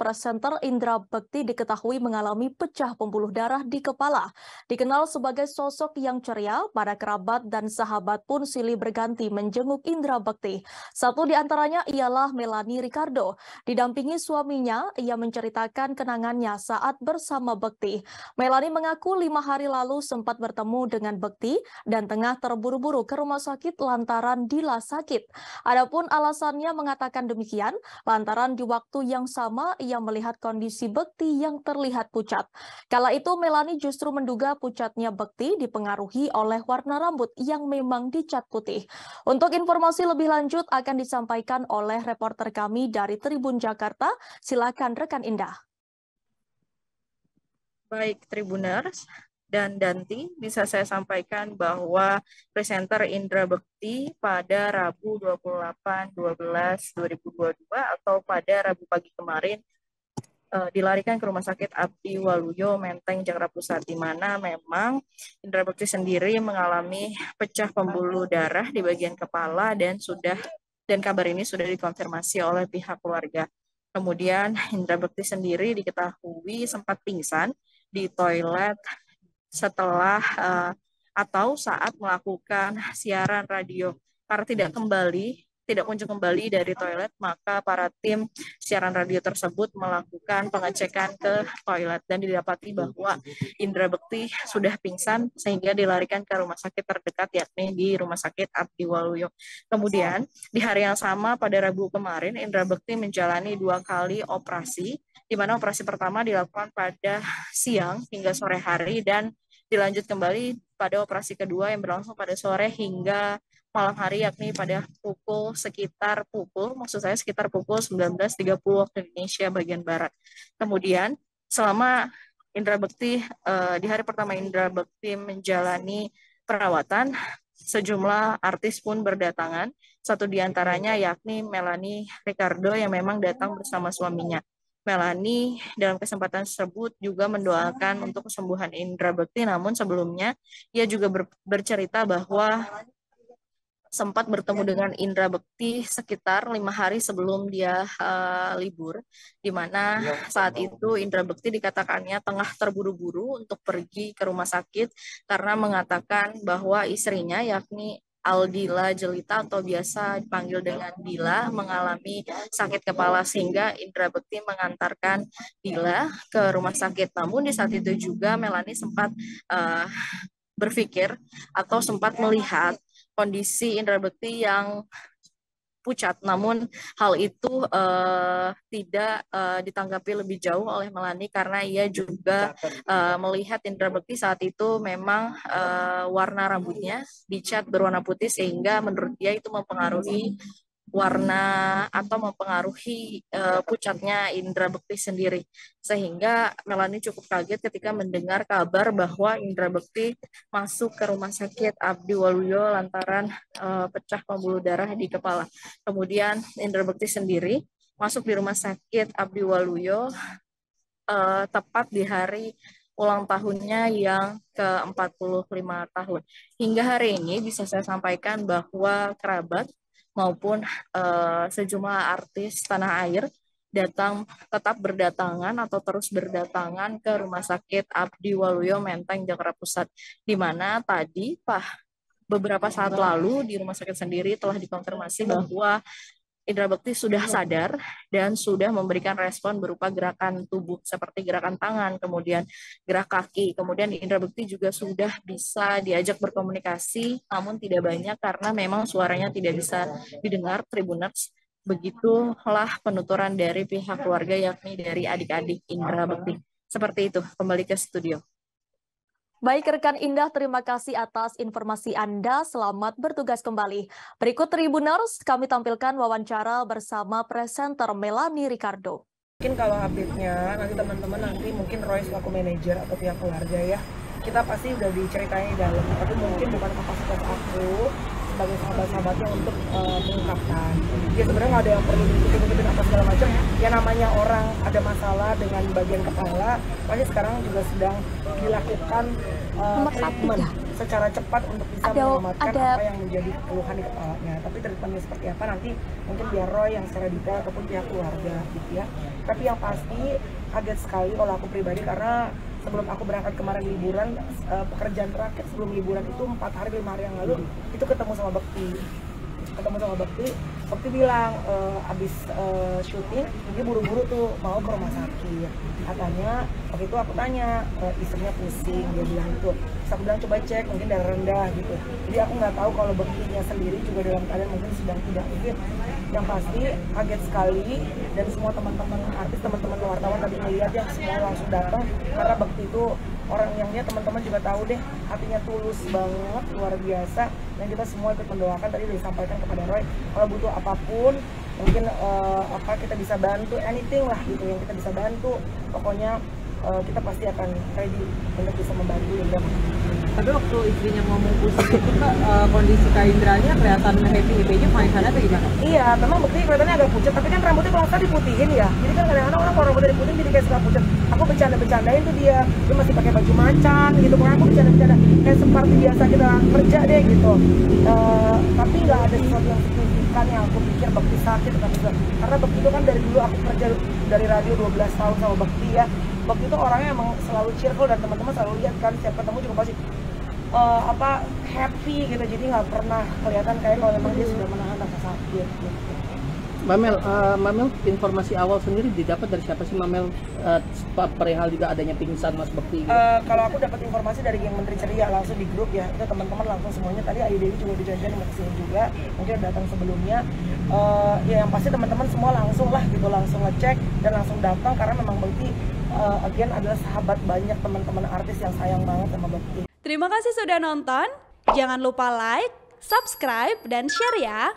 presenter Indra Bekti diketahui mengalami pecah pembuluh darah di kepala. Dikenal sebagai sosok yang ceria, para kerabat dan sahabat pun silih berganti menjenguk Indra Bekti. Satu di antaranya ialah Melanie Ricardo. Didampingi suaminya, ia menceritakan kenangannya saat bersama Bekti. Melanie mengaku 5 hari lalu sempat bertemu dengan Bekti dan tengah terburu-buru ke rumah sakit lantaran Dila sakit. Adapun alasannya mengatakan demikian, lantaran di waktu yang sama ia melihat kondisi Bekti yang terlihat pucat. Kala itu Melanie justru menduga pucatnya Bekti dipengaruhi oleh warna rambut yang memang dicat putih. Untuk informasi lebih lanjut akan disampaikan oleh reporter kami dari Tribun Jakarta. Silakan rekan Indah. Baik Tribuners dan Danti, bisa saya sampaikan bahwa presenter Indra Bekti pada Rabu 28/12/2022 atau pada Rabu pagi kemarin dilarikan ke Rumah Sakit Abdi Waluyo, Menteng, Jakarta Pusat, di mana memang Indra Bekti sendiri mengalami pecah pembuluh darah di bagian kepala dan kabar ini sudah dikonfirmasi oleh pihak keluarga. Kemudian Indra Bekti sendiri diketahui sempat pingsan di toilet setelah atau saat melakukan siaran radio. Karena tidak kunjung kembali dari toilet, maka para tim siaran radio tersebut melakukan pengecekan ke toilet dan didapati bahwa Indra Bekti sudah pingsan sehingga dilarikan ke rumah sakit terdekat, yakni di Rumah Sakit Abdi Waluyo. Kemudian di hari yang sama pada Rabu kemarin, Indra Bekti menjalani 2 kali operasi, di mana operasi pertama dilakukan pada siang hingga sore hari dan dilanjut kembali pada operasi kedua yang berlangsung pada sore hingga malam hari, yakni pada sekitar pukul 19.30 waktu Indonesia bagian Barat. Kemudian selama Indra Bekti, di hari pertama Indra Bekti menjalani perawatan, sejumlah artis pun berdatangan, satu di antaranya yakni Melanie Ricardo yang memang datang bersama suaminya. Melanie dalam kesempatan tersebut juga mendoakan untuk kesembuhan Indra Bekti, namun sebelumnya ia juga bercerita bahwa sempat bertemu dengan Indra Bekti sekitar 5 hari sebelum dia libur, di mana saat itu Indra Bekti dikatakannya tengah terburu-buru untuk pergi ke rumah sakit karena mengatakan bahwa istrinya yakni Aldila Jelita atau biasa dipanggil dengan Dila mengalami sakit kepala sehingga Indra Bekti mengantarkan Dila ke rumah sakit. Namun di saat itu juga Melanie sempat berpikir atau sempat melihat kondisi Indra Bekti yang pucat, namun hal itu tidak ditanggapi lebih jauh oleh Melanie karena ia juga melihat Indra Bekti saat itu memang warna rambutnya dicat berwarna putih sehingga menurut dia itu mempengaruhi warna atau mempengaruhi pucatnya Indra Bekti sendiri, sehingga Melanie cukup kaget ketika mendengar kabar bahwa Indra Bekti masuk ke Rumah Sakit Abdi Waluyo lantaran pecah pembuluh darah di kepala. Kemudian Indra Bekti sendiri masuk di Rumah Sakit Abdi Waluyo tepat di hari ulang tahunnya yang ke-45 tahun. Hingga hari ini bisa saya sampaikan bahwa kerabat maupun sejumlah artis tanah air tetap berdatangan atau terus berdatangan ke Rumah Sakit Abdi Waluyo, Menteng, Jakarta Pusat, di mana tadi beberapa saat lalu di rumah sakit sendiri telah dikonfirmasi bahwa Indra Bekti sudah sadar dan sudah memberikan respon berupa gerakan tubuh seperti gerakan tangan, kemudian gerak kaki. Kemudian Indra Bekti juga sudah bisa diajak berkomunikasi, namun tidak banyak karena memang suaranya tidak bisa didengar, Tribuners. Begitulah penuturan dari pihak keluarga yakni dari adik-adik Indra Bekti. Seperti itu, kembali ke studio. Baik rekan Indah, terima kasih atas informasi Anda. Selamat bertugas kembali. Berikut Tribuners, kami tampilkan wawancara bersama presenter Melanie Ricardo. Mungkin kalau update-nya nanti teman-teman mungkin Roy selaku manajer atau pihak keluarga ya, kita pasti udah diceritain di dalam, tapi mungkin bukan kapasitas aku sebagai sahabat-sahabatnya untuk mengungkapkan. Ya sebenarnya nggak ada yang perlu ditutupin apa segala macam. Ya namanya orang ada masalah dengan bagian kepala, pasti sekarang juga sedang dilakukan treatment secara cepat untuk bisa menyelamatkan apa yang menjadi keluhan di kepalanya. Tapi treatmentnya seperti apa nanti mungkin biar Roy yang secara detail ataupun pihak keluarga gitu ya. Tapi yang pasti kaget sekali kalau aku pribadi karena sebelum aku berangkat kemarin liburan, pekerjaan terakhir sebelum liburan itu 4 hari 5 hari yang lalu itu ketemu sama Bekti bilang abis syuting dia buru-buru tuh mau ke rumah sakit, katanya waktu itu aku tanya istrinya pusing, dia bilang itu. Terus aku bilang coba cek mungkin darah rendah gitu, jadi aku nggak tahu kalau Bektinya sendiri juga dalam keadaan mungkin sedang tidak fit. Yang pasti kaget sekali dan semua teman-teman artis, teman-teman wartawan tadi melihat yang semua langsung datang karena Bekti itu orang yang dia teman-teman juga tahu deh hatinya tulus banget, luar biasa, dan kita semua ikut mendoakan. Tadi udah disampaikan kepada Roy kalau butuh apapun mungkin apa kita bisa bantu, anything lah gitu yang kita bisa bantu, pokoknya kita pasti akan ready untuk bisa membantu ya. Tapi waktu istrinya ngomong pusing itu Kak, kondisi Kak Indranya kelihatan happy-nya fine-fine atau gimana? Iya, memang Bekti kelihatannya agak pucat, tapi kan rambutnya kalau nggak diputihin ya. Jadi kan kadang-kadang orang kalau rambutnya diputihin jadi kayak suka pucat. Aku bercanda-bercandain tuh dia masih pakai baju macan gitu, pokoknya aku bercanda-bercanda kayak seperti biasa kita kerja deh gitu. Tapi nggak ada sesuatu yang signifikan yang aku pikir Bekti sakit atau enggak. Karena Bekti itu kan dari dulu aku kerja dari radio 12 tahun sama Bekti ya. Bekti itu orangnya emang selalu cheerful dan teman-teman selalu lihat kan setiap ketemu juga pasti happy gitu, jadi nggak pernah kelihatan kayak kalau memang dia sudah menahan rasa sakit gitu. Mamel, informasi awal sendiri didapat dari siapa sih Mamel, perihal juga adanya pingsan Mas Bekti gitu? Kalau aku dapat informasi dari Geng Menteri Ceria langsung di grup ya, itu teman-teman langsung semuanya. Tadi Ayu Dewi juga dijanjikan mau kesini juga, mungkin datang sebelumnya. Ya yang pasti teman-teman semua langsung lah gitu, langsung ngecek dan langsung datang karena memang Bekti again adalah sahabat banyak teman-teman artis yang sayang banget sama Bekti. Terima kasih sudah nonton. Jangan lupa like, subscribe, dan share ya.